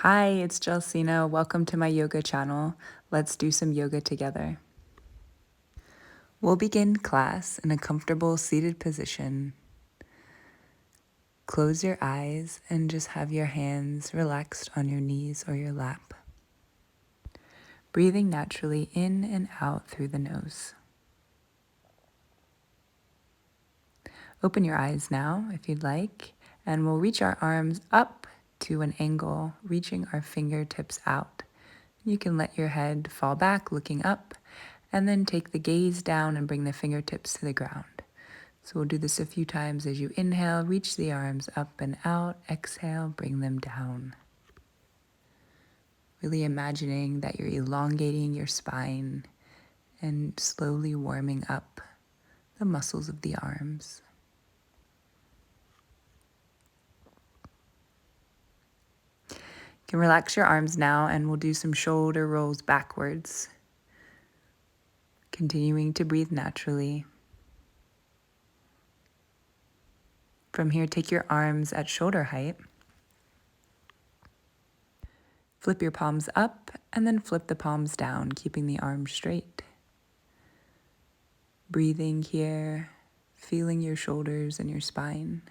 Hi, it's Jelsina. Welcome to my yoga channel. Let's do some yoga together. We'll begin class in a comfortable seated position. Close your eyes and just have your hands relaxed on your knees or your lap. Breathing naturally in and out through the nose. Open your eyes now if you'd like, and we'll reach our arms up to an angle, reaching our fingertips out. You can let your head fall back, looking up, and then take the gaze down and bring the fingertips to the ground. So we'll do this a few times. As you inhale, reach the arms up and out. Exhale, bring them down. Really imagining that you're elongating your spine and slowly warming up the muscles of the arms. You can relax your arms now, and we'll do some shoulder rolls backwards. Continuing to breathe naturally. From here, take your arms at shoulder height. Flip your palms up and then flip the palms down, keeping the arms straight. Breathing here, feeling your shoulders and your spine.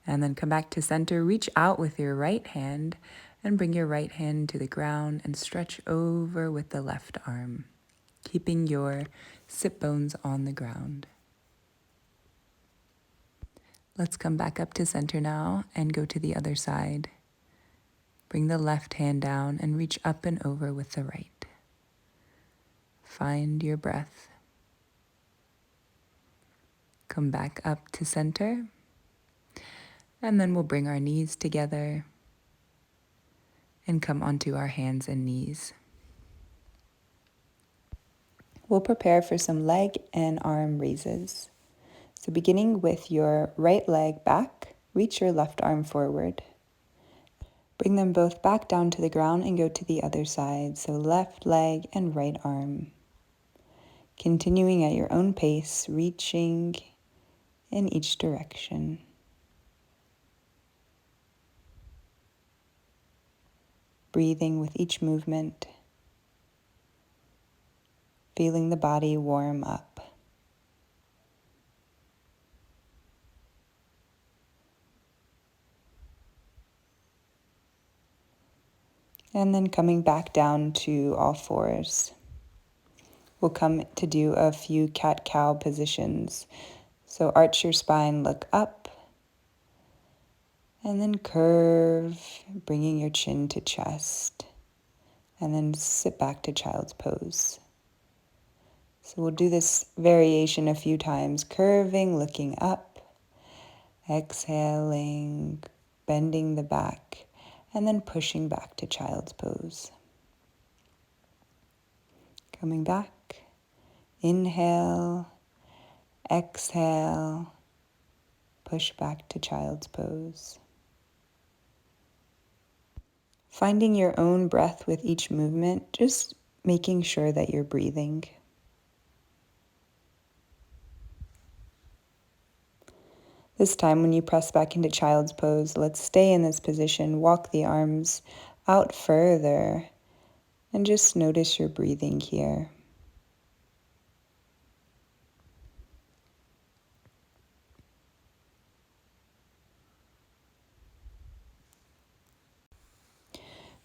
And then come back to center. Reach out with your right hand and bring your right hand to the ground and stretch over with the left arm, keeping your sit bones on the ground. Let's come back up to center now and go to the other side. Bring the left hand down and reach up and over with the right. Find your breath. Come back up to center. And then we'll bring our knees together and come onto our hands and knees. We'll prepare for some leg and arm raises. So beginning with your right leg back, reach your left arm forward. Bring them both back down to the ground and go to the other side. So left leg and right arm. Continuing at your own pace, reaching in each direction. Breathing with each movement. Feeling the body warm up. And then coming back down to all fours. We'll come to do a few cat-cow positions. So arch your spine, look up, and then curve, bringing your chin to chest, and then sit back to child's pose. So we'll do this variation a few times, curving, looking up, exhaling, bending the back, and then pushing back to child's pose. Coming back, inhale, exhale, push back to child's pose. Finding your own breath with each movement, just making sure that you're breathing. This time when you press back into child's pose, let's stay in this position, walk the arms out further, and just notice your breathing here.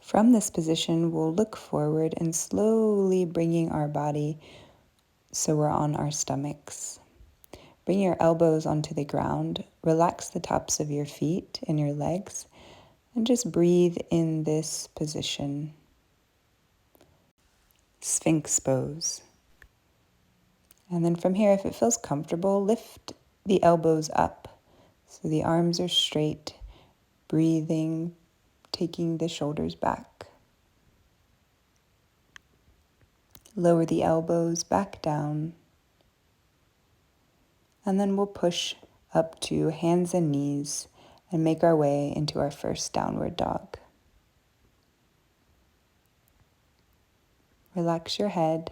From this position, we'll look forward and slowly bringing our body so we're on our stomachs. Bring your elbows onto the ground, relax the tops of your feet and your legs, and just breathe in this position. Sphinx pose. And then from here, if it feels comfortable, lift the elbows up so the arms are straight, breathing, taking the shoulders back. Lower the elbows back down. And then we'll push up to hands and knees and make our way into our first downward dog. Relax your head,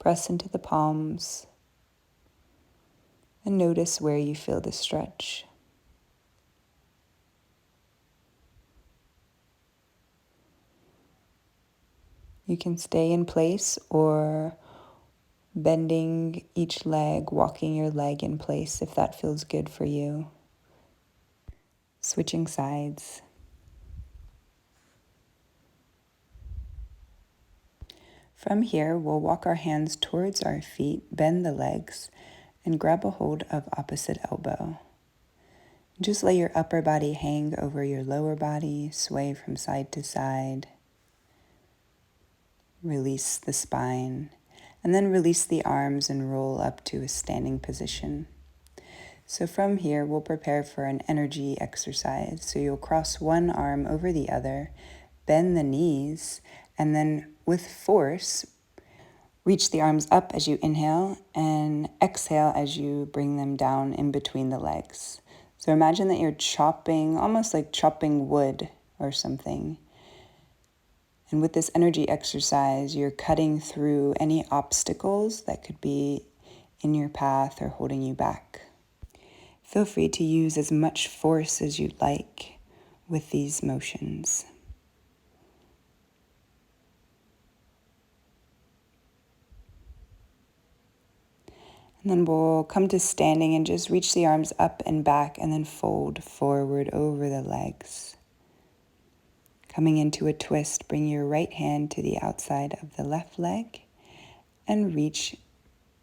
press into the palms, and notice where you feel the stretch. You can stay in place or bending each leg, walking your leg in place if that feels good for you. Switching sides. From here, we'll walk our hands towards our feet, bend the legs, and grab a hold of opposite elbow. Just let your upper body hang over your lower body, sway from side to side. Release the spine, and then release the arms and roll up to a standing position. So from here, we'll prepare for an energy exercise. So you'll cross one arm over the other, bend the knees, and then with force, reach the arms up as you inhale and exhale as you bring them down in between the legs. So imagine that you're chopping, almost like chopping wood or something. And with this energy exercise, you're cutting through any obstacles that could be in your path or holding you back. Feel free to use as much force as you'd like with these motions. And then we'll come to standing and just reach the arms up and back and then fold forward over the legs. Coming into a twist, bring your right hand to the outside of the left leg and reach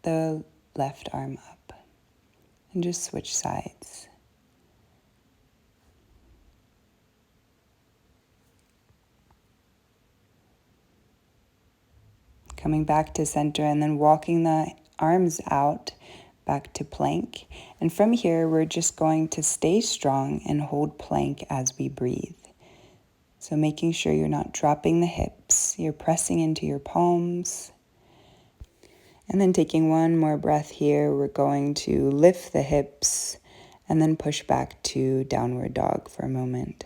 the left arm up. And just switch sides. Coming back to center and then walking the arms out back to plank. And from here, we're just going to stay strong and hold plank as we breathe. So making sure you're not dropping the hips, you're pressing into your palms. And then taking one more breath here, we're going to lift the hips and then push back to downward dog for a moment.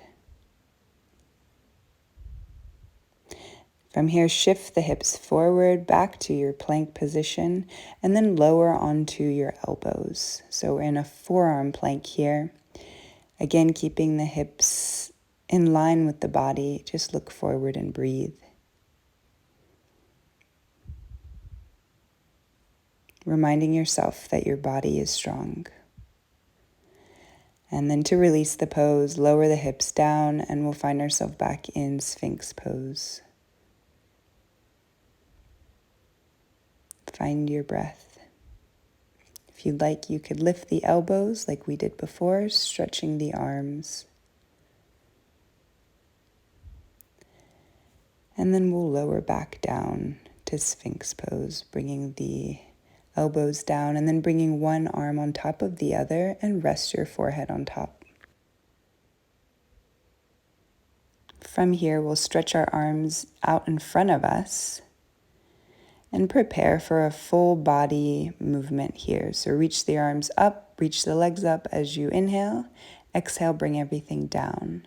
From here, shift the hips forward back to your plank position and then lower onto your elbows. So we're in a forearm plank here. Again, keeping the hips in line with the body. Just look forward and breathe. Reminding yourself that your body is strong. And then to release the pose, lower the hips down and we'll find ourselves back in Sphinx pose. Find your breath. If you'd like, you could lift the elbows like we did before, stretching the arms. And then we'll lower back down to Sphinx pose, bringing the elbows down and then bringing one arm on top of the other and rest your forehead on top. From here, we'll stretch our arms out in front of us and prepare for a full body movement here. So reach the arms up, reach the legs up as you inhale. Exhale, bring everything down.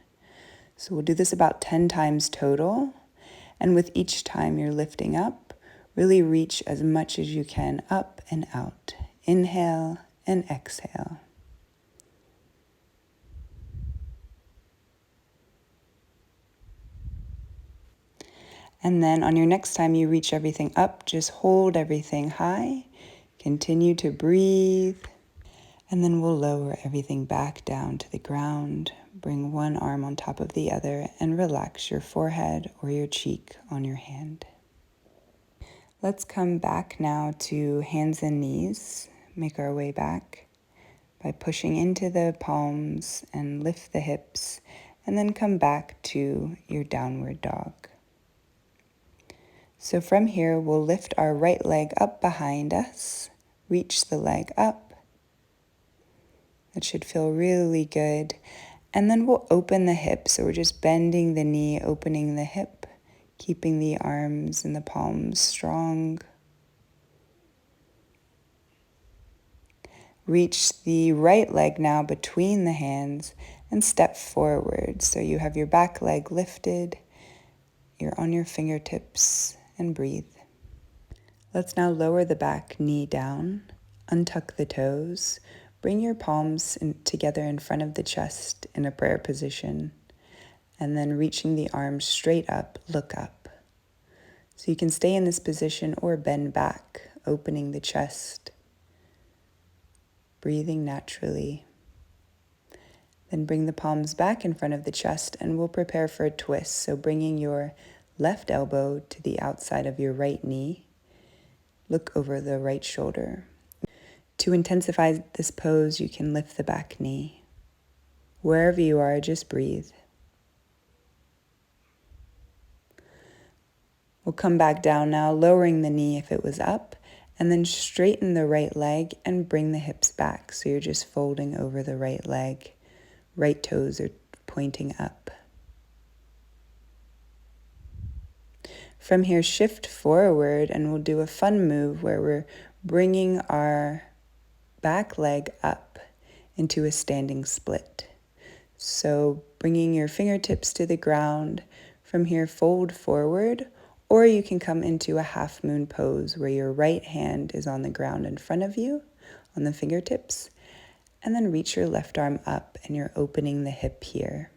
So we'll do this about 10 times total. And with each time you're lifting up, really reach as much as you can up and out. Inhale and exhale. And then on your next time you reach everything up, just hold everything high. Continue to breathe. And then we'll lower everything back down to the ground. Bring one arm on top of the other and relax your forehead or your cheek on your hand. Let's come back now to hands and knees. Make our way back by pushing into the palms and lift the hips, and then come back to your downward dog. So from here, we'll lift our right leg up behind us, reach the leg up. That should feel really good. And then we'll open the hip. So we're just bending the knee, opening the hip, keeping the arms and the palms strong. Reach the right leg now between the hands and step forward. So you have your back leg lifted, you're on your fingertips, and breathe. Let's now lower the back knee down, untuck the toes, Bring your palms together in front of the chest in a prayer position, and then reaching the arms straight up, look up. So you can stay in this position or bend back, opening the chest, breathing naturally. Then bring the palms back in front of the chest and we'll prepare for a twist. So bringing your left elbow to the outside of your right knee, look over the right shoulder. To intensify this pose, you can lift the back knee. Wherever you are, just breathe. We'll come back down now, lowering the knee if it was up, and then straighten the right leg and bring the hips back. So you're just folding over the right leg. Right toes are pointing up. From here, shift forward and we'll do a fun move where we're bringing our back leg up into a standing split. So bringing your fingertips to the ground. From here, fold forward, or you can come into a half moon pose where your right hand is on the ground in front of you on the fingertips. And then reach your left arm up and you're opening the hip here.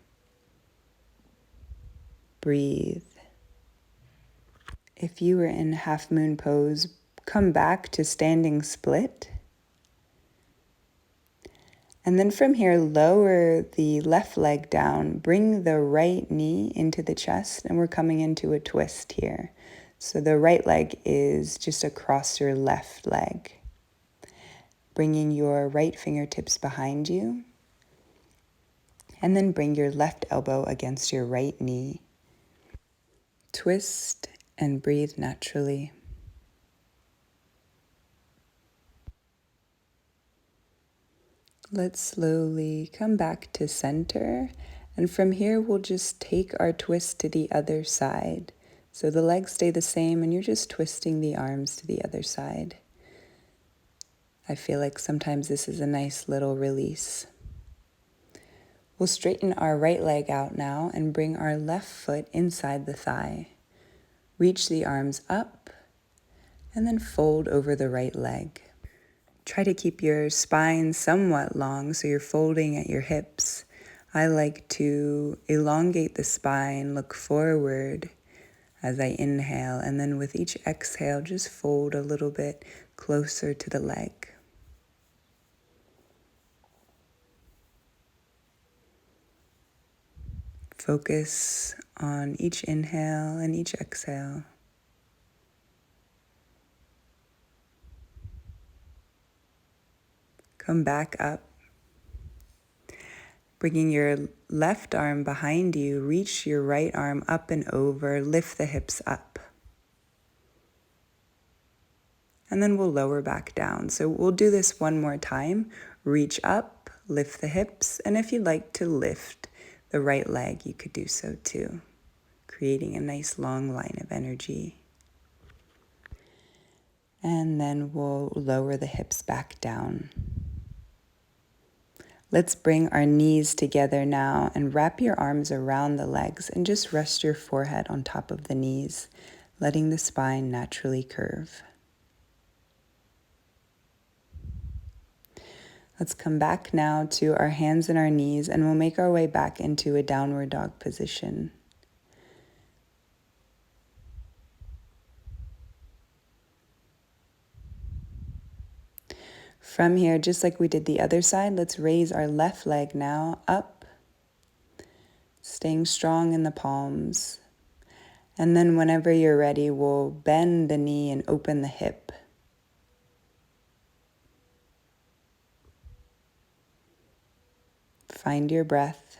Breathe. If you were in half moon pose, come back to standing split. And then from here, lower the left leg down, bring the right knee into the chest, and we're coming into a twist here. So the right leg is just across your left leg. Bringing your right fingertips behind you. And then bring your left elbow against your right knee. Twist and breathe naturally. Let's slowly come back to center. And from here, we'll just take our twist to the other side. So the legs stay the same and you're just twisting the arms to the other side. I feel like sometimes this is a nice little release. We'll straighten our right leg out now and bring our left foot inside the thigh. Reach the arms up and then fold over the right leg. Try to keep your spine somewhat long so you're folding at your hips. I like to elongate the spine, look forward as I inhale, and then with each exhale, just fold a little bit closer to the leg. Focus on each inhale and each exhale. Come back up. Bringing your left arm behind you, reach your right arm up and over, lift the hips up. And then we'll lower back down. So we'll do this one more time. Reach up, lift the hips, and if you'd like to lift the right leg, you could do so too, creating a nice long line of energy. And then we'll lower the hips back down. Let's bring our knees together now and wrap your arms around the legs and just rest your forehead on top of the knees, letting the spine naturally curve. Let's come back now to our hands and our knees and we'll make our way back into a downward dog position. From here, just like we did the other side, let's raise our left leg now up, staying strong in the palms. And then whenever you're ready, we'll bend the knee and open the hip. Find your breath.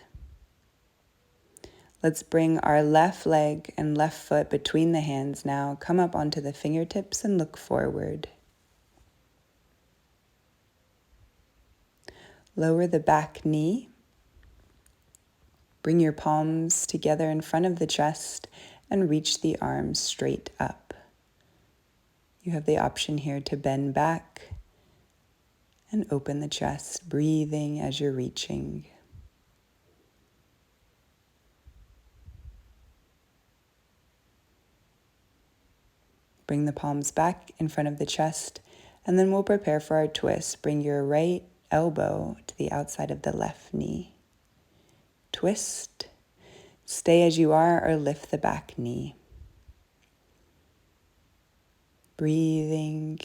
Let's bring our left leg and left foot between the hands now. Come up onto the fingertips and look forward. Lower the back knee. Bring your palms together in front of the chest and reach the arms straight up. You have the option here to bend back and open the chest, breathing as you're reaching. Bring the palms back in front of the chest, and then we'll prepare for our twist. Bring your right elbow to the outside of the left knee. Twist. Stay as you are or lift the back knee. Breathing,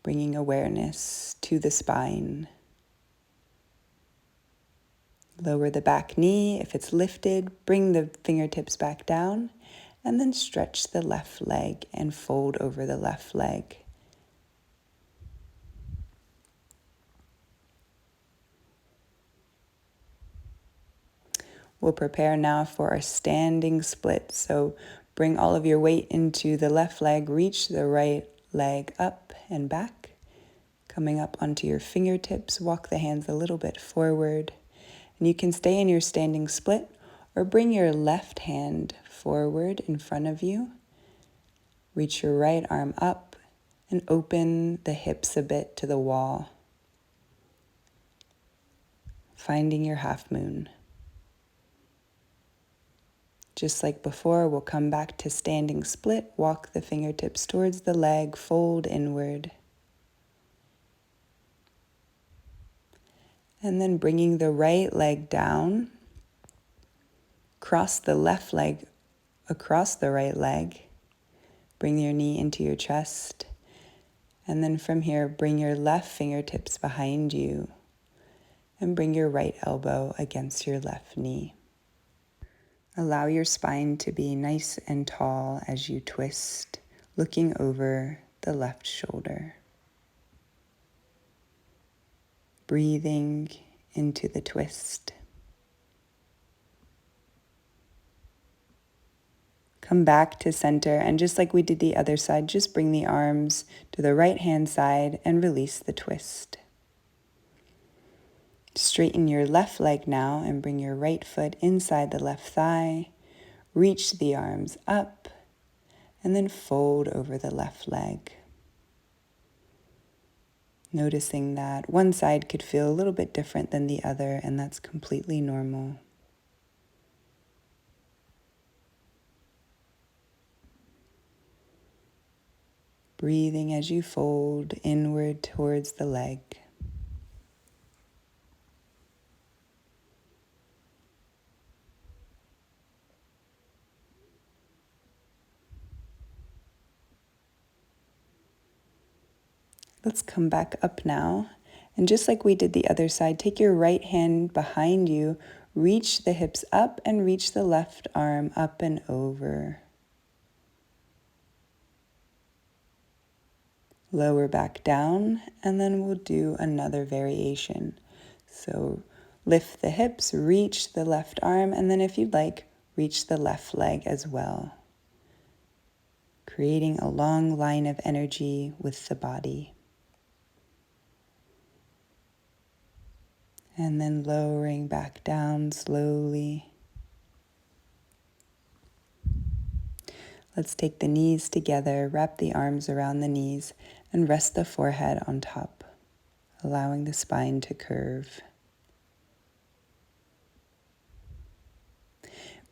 bringing awareness to the spine. Lower the back knee. If it's lifted, bring the fingertips back down, and then stretch the left leg and fold over the left leg. We'll prepare now for our standing split. So bring all of your weight into the left leg, reach the right leg up and back. Coming up onto your fingertips, walk the hands a little bit forward. And you can stay in your standing split or bring your left hand forward in front of you. Reach your right arm up and open the hips a bit to the wall. Finding your half moon. Just like before, we'll come back to standing split, walk the fingertips towards the leg, fold inward. And then bringing the right leg down, cross the left leg across the right leg. Bring your knee into your chest. And then from here, bring your left fingertips behind you and bring your right elbow against your left knee. Allow your spine to be nice and tall as you twist, looking over the left shoulder. Breathing into the twist. Come back to center, and just like we did the other side, just bring the arms to the right hand side and release the twist. Straighten your left leg now and bring your right foot inside the left thigh. Reach the arms up and then fold over the left leg. Noticing that one side could feel a little bit different than the other, and that's completely normal. Breathing as you fold inward towards the leg. Let's come back up now. And just like we did the other side, take your right hand behind you, reach the hips up and reach the left arm up and over. Lower back down, and then we'll do another variation. So lift the hips, reach the left arm, and then if you'd like, reach the left leg as well. Creating a long line of energy with the body. And then lowering back down slowly. Let's take the knees together, wrap the arms around the knees, and rest the forehead on top, allowing the spine to curve.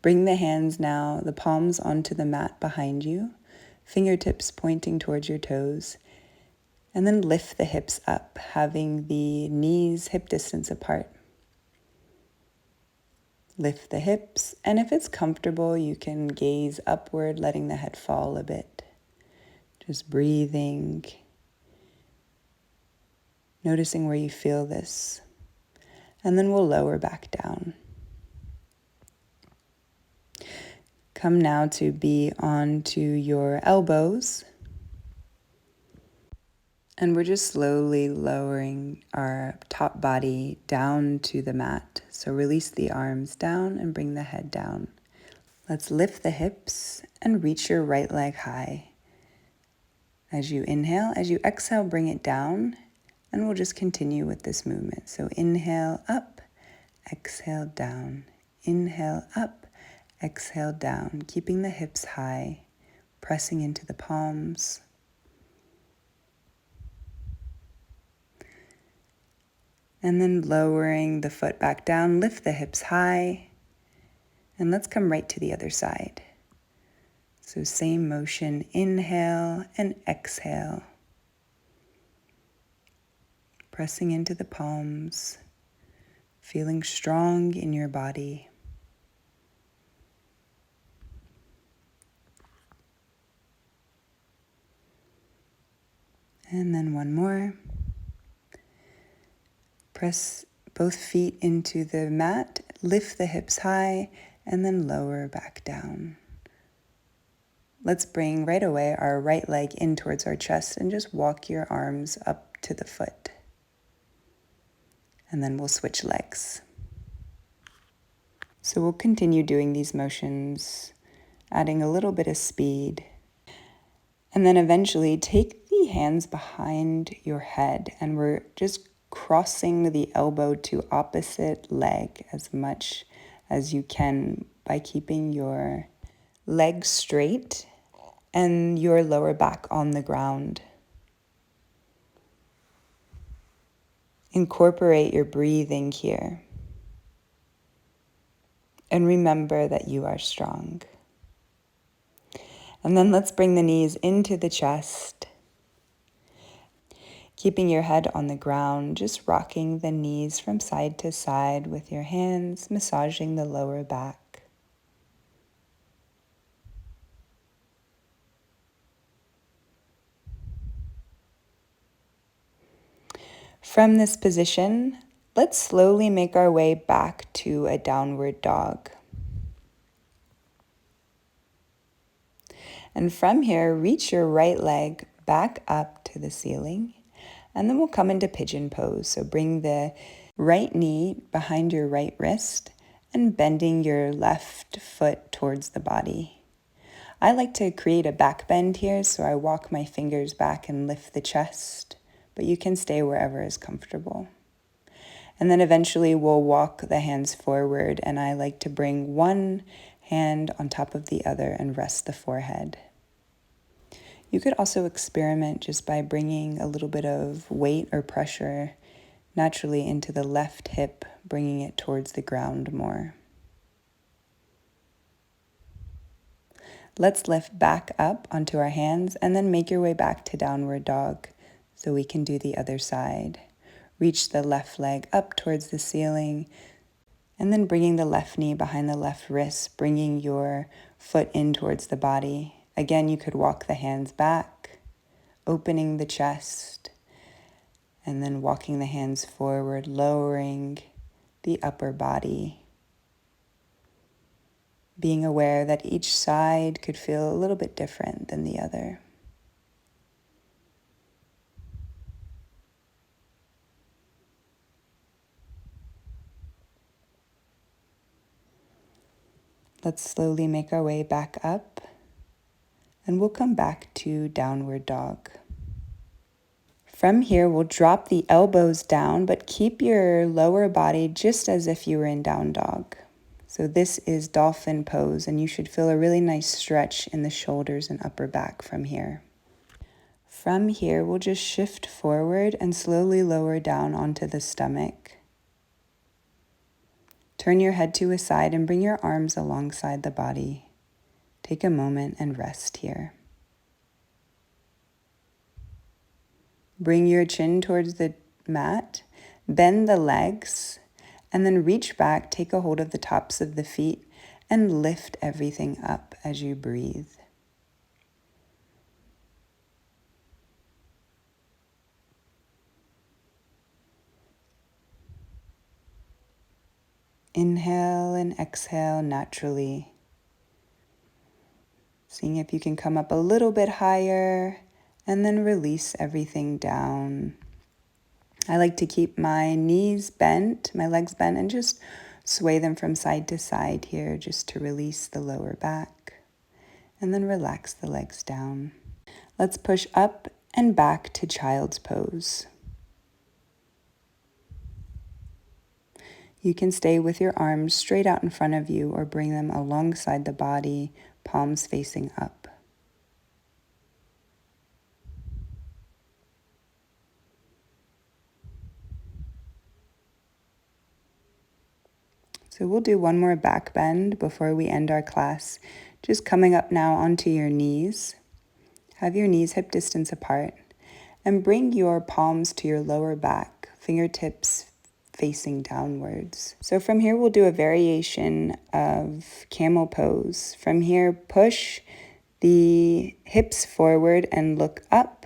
Bring the hands now, the palms onto the mat behind you, fingertips pointing towards your toes, and then lift the hips up, having the knees hip distance apart. Lift the hips, and if it's comfortable, you can gaze upward, letting the head fall a bit. Just breathing, noticing where you feel this, and then we'll lower back down. Come now to be onto your elbows. And we're just slowly lowering our top body down to the mat. So release the arms down and bring the head down. Let's lift the hips and reach your right leg high. As you inhale, as you exhale, bring it down, and we'll just continue with this movement. So inhale up, exhale down. Inhale up, exhale down, keeping the hips high, pressing into the palms. And then lowering the foot back down, lift the hips high, and let's come right to the other side. So same motion, inhale and exhale. pressing into the palms, feeling strong in your body. And then one more. Press both feet into the mat, lift the hips high, and then lower back down. Let's bring right away our right leg in towards our chest and just walk your arms up to the foot. And then we'll switch legs. So we'll continue doing these motions, adding a little bit of speed. And then eventually take the hands behind your head, and we're just crossing the elbow to opposite leg as much as you can by keeping your legs straight and your lower back on the ground. Incorporate your breathing here. And remember that you are strong. And then let's bring the knees into the chest. Keeping your head on the ground, just rocking the knees from side to side with your hands, massaging the lower back. From this position, let's slowly make our way back to a downward dog. And from here, reach your right leg back up to the ceiling, and then we'll come into pigeon pose. So bring the right knee behind your right wrist and bending your left foot towards the body. I like to create a back bend here, so I walk my fingers back and lift the chest, but you can stay wherever is comfortable. And then eventually we'll walk the hands forward, and I like to bring one hand on top of the other and rest the forehead. You could also experiment just by bringing a little bit of weight or pressure naturally into the left hip, bringing it towards the ground more. Let's lift back up onto our hands and then make your way back to downward dog so we can do the other side. Reach the left leg up towards the ceiling, and then bringing the left knee behind the left wrist, bringing your foot in towards the body. Again, you could walk the hands back, opening the chest, and then walking the hands forward, lowering the upper body. Being aware that each side could feel a little bit different than the other. Let's slowly make our way back up, and we'll come back to downward dog. From here, we'll drop the elbows down, but keep your lower body just as if you were in down dog. So this is dolphin pose, and you should feel a really nice stretch in the shoulders and upper back from here. From here, we'll just shift forward and slowly lower down onto the stomach. Turn your head to a side and bring your arms alongside the body. Take a moment and rest here. Bring your chin towards the mat, bend the legs, and then reach back, take a hold of the tops of the feet, and lift everything up as you breathe. Inhale and exhale naturally. Seeing if you can come up a little bit higher, and then release everything down. I like to keep my knees bent, my legs bent, and just sway them from side to side here just to release the lower back. And then relax the legs down. Let's push up and back to child's pose. You can stay with your arms straight out in front of you or bring them alongside the body, palms facing up. So we'll do one more back bend before we end our class. Just coming up now onto your knees. Have your knees hip distance apart and bring your palms to your lower back, fingertips facing downwards. So from here, we'll do a variation of camel pose. From here, push the hips forward and look up,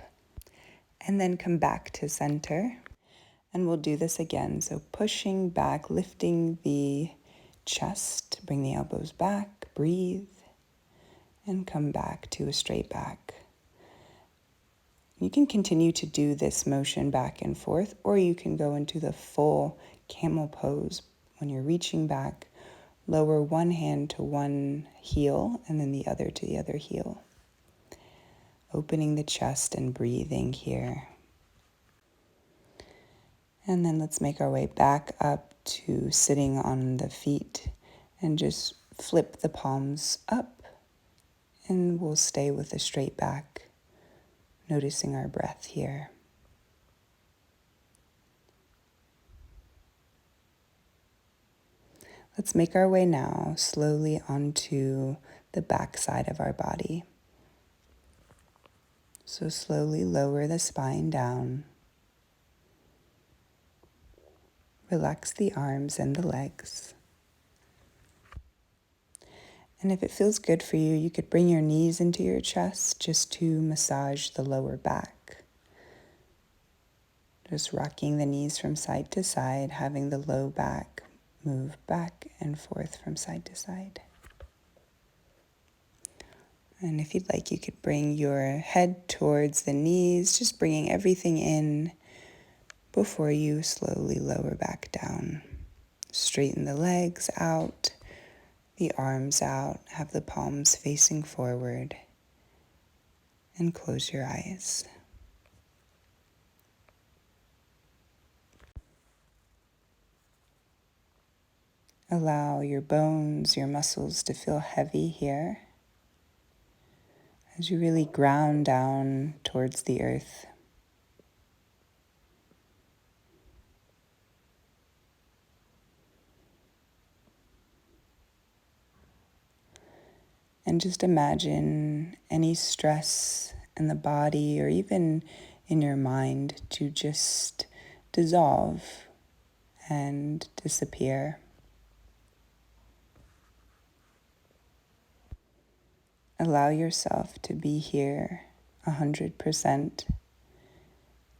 and then come back to center. And we'll do this again. So pushing back, lifting the chest, bring the elbows back, breathe, and come back to a straight back. You can continue to do this motion back and forth, or you can go into the full camel pose. When you're reaching back, lower one hand to one heel and then the other to the other heel. Opening the chest and breathing here. And then let's make our way back up to sitting on the feet and just flip the palms up, and we'll stay with a straight back. Noticing our breath here. Let's make our way now slowly onto the back side of our body. So slowly lower the spine down. Relax the arms and the legs. And if it feels good for you, you could bring your knees into your chest just to massage the lower back. Just rocking the knees from side to side, having the low back move back and forth from side to side. And if you'd like, you could bring your head towards the knees, just bringing everything in before you slowly lower back down. Straighten the legs out, the arms out, have the palms facing forward, and close your eyes. Allow your bones, your muscles to feel heavy here as you really ground down towards the earth. And just imagine any stress in the body or even in your mind to just dissolve and disappear. Allow yourself to be here 100%,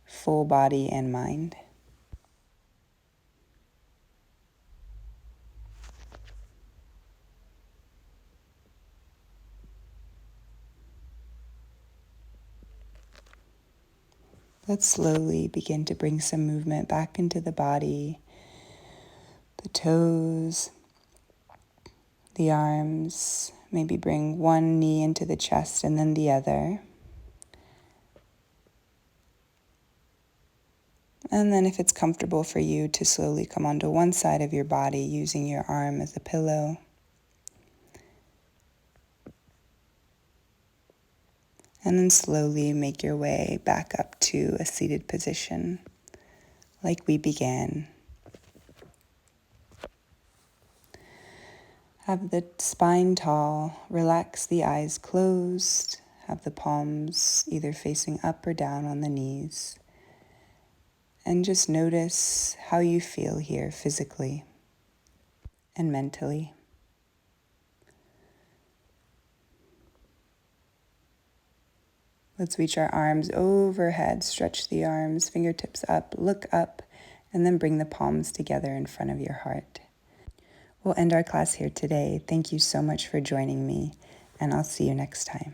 full body and mind. Let's slowly begin to bring some movement back into the body, the toes, the arms. Maybe bring one knee into the chest and then the other. And then if it's comfortable for you to slowly come onto one side of your body using your arm as a pillow. And then slowly make your way back up to a seated position like we began. Have the spine tall, relax the eyes closed, have the palms either facing up or down on the knees. And just notice how you feel here physically and mentally. Let's reach our arms overhead, stretch the arms, fingertips up, look up, and then bring the palms together in front of your heart. We'll end our class here today. Thank you so much for joining me, and I'll see you next time.